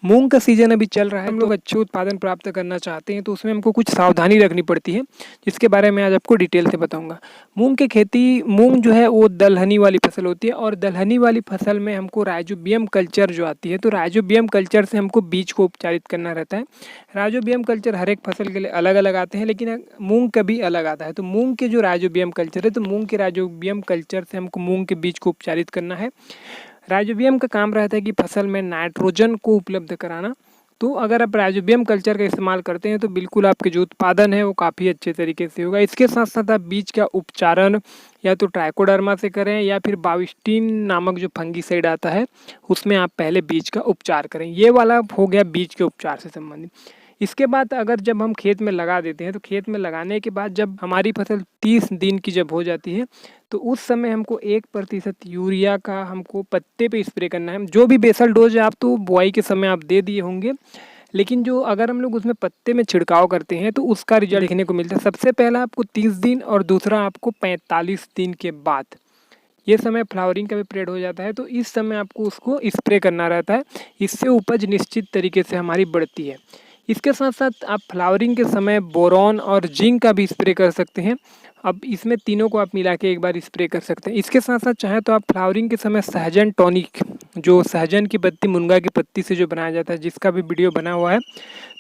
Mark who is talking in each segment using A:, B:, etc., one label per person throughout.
A: मूंग का सीजन अभी चल रहा है, हम लोग अच्छे उत्पादन प्राप्त करना चाहते हैं तो उसमें हमको कुछ सावधानी रखनी पड़ती है, जिसके बारे में आज आपको डिटेल से बताऊंगा। मूंग जो है वो दलहनी वाली फसल होती है और दलहनी वाली फसल में हमको राइजोबियम कल्चर जो आती है, तो राइजोबियम कल्चर से हमको बीज को उपचारित करना रहता है। राइजोबियम कल्चर हर एक फसल के लिए अलग अलग आते हैं, लेकिन मूंग का भी अलग आता है। तो मूंग के जो राइजोबियम कल्चर है, तो मूंग के राइजोबियम कल्चर से हमको मूंग के बीज को उपचारित करना है। राइजोबियम का काम रहता है कि फसल में नाइट्रोजन को उपलब्ध कराना। तो अगर आप राइजोबियम कल्चर का इस्तेमाल करते हैं तो बिल्कुल आपके जो उत्पादन है वो काफ़ी अच्छे तरीके से होगा। इसके साथ साथ आप बीज का उपचारण या तो ट्राइकोडर्मा से करें या फिर बाविस्टीन नामक जो फंगीसाइड आता है उसमें आप पहले बीज का उपचार करें। ये वाला हो गया बीज के उपचार से संबंधित। इसके बाद अगर जब हम खेत में लगा देते हैं तो खेत में लगाने के बाद जब हमारी फसल 30 दिन की जब हो जाती है तो उस समय हमको 1% यूरिया का हमको पत्ते पे स्प्रे करना है। जो भी बेसल डोज है आप तो बुआई के समय आप दे दिए होंगे, लेकिन जो अगर हम लोग उसमें पत्ते में छिड़काव करते हैं तो उसका रिजल्ट देखने को मिलता है। सबसे पहला आपको 30 दिन और दूसरा आपको 45 दिन के बाद। ये समय फ्लावरिंग का भी पीरियड हो जाता है, तो इस समय आपको उसको स्प्रे करना रहता है। इससे उपज निश्चित तरीके से हमारी बढ़ती है। इसके साथ साथ आप फ्लावरिंग के समय बोरॉन और जिंक का भी स्प्रे कर सकते हैं। अब इसमें तीनों को आप मिला के एक बार स्प्रे कर सकते हैं। इसके साथ साथ चाहे तो आप फ्लावरिंग के समय सहजन टॉनिक, जो सहजन की पत्ती मुनगा की पत्ती से जो बनाया जाता है, जिसका भी वीडियो बना हुआ है,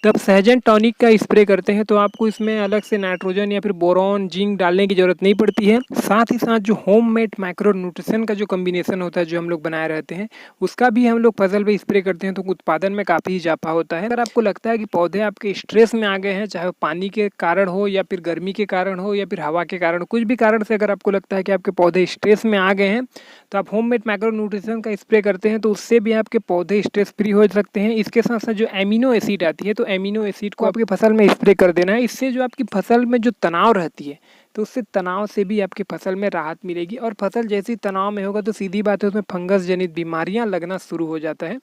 A: तो आप सहजन टॉनिक का स्प्रे करते हैं तो आपको इसमें अलग से नाइट्रोजन या फिर बोरॉन जिंक डालने की ज़रूरत नहीं पड़ती है। साथ ही साथ जो होममेड माइक्रो न्यूट्रिशन का जो कम्बिनेशन होता है जो हम लोग बनाए रहते हैं उसका भी हम लोग फसल पे स्प्रे करते हैं तो उत्पादन में काफ़ी इजाफा होता है। अगर आपको लगता है कि पौधे आपके स्ट्रेस में आ गए हैं, चाहे वो पानी के कारण हो या फिर गर्मी के कारण हो या फिर हवा के कारण, कुछ भी कारण से अगर आपको लगता है कि आपके पौधे स्ट्रेस में आ गए हैं तो आप होममेड माइक्रो न्यूट्रिशन का स्प्रे करते हैं तो उससे भी आपके पौधे स्ट्रेस फ्री हो सकते हैं। इसके साथ साथ जो एमिनो एसिड आती है तो एमिनो एसिड को आपकी फसल में स्प्रे कर देना है। इससे जो आपकी फसल में जो तनाव रहती है तो उससे तनाव से भी आपकी फसल में राहत मिलेगी और फसल जैसी तनाव में होगा तो सीधी बात है उसमें फंगस जनित बीमारियां लगना शुरू हो जाता है।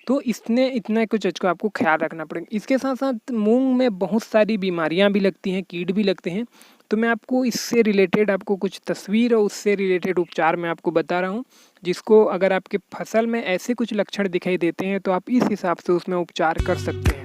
A: तो इसने इतना कुछ को आपको ख्याल रखना पड़ेगा। इसके साथ साथ मूंग में बहुत सारी बीमारियां भी लगती हैं, कीट भी लगते हैं, तो मैं आपको इससे रिलेटेड आपको कुछ तस्वीर और उससे रिलेटेड उपचार मैं आपको बता रहा हूँ, जिसको अगर आपके फसल में ऐसे कुछ लक्षण दिखाई देते हैं तो आप इस हिसाब से उसमें उपचार कर सकते हैं।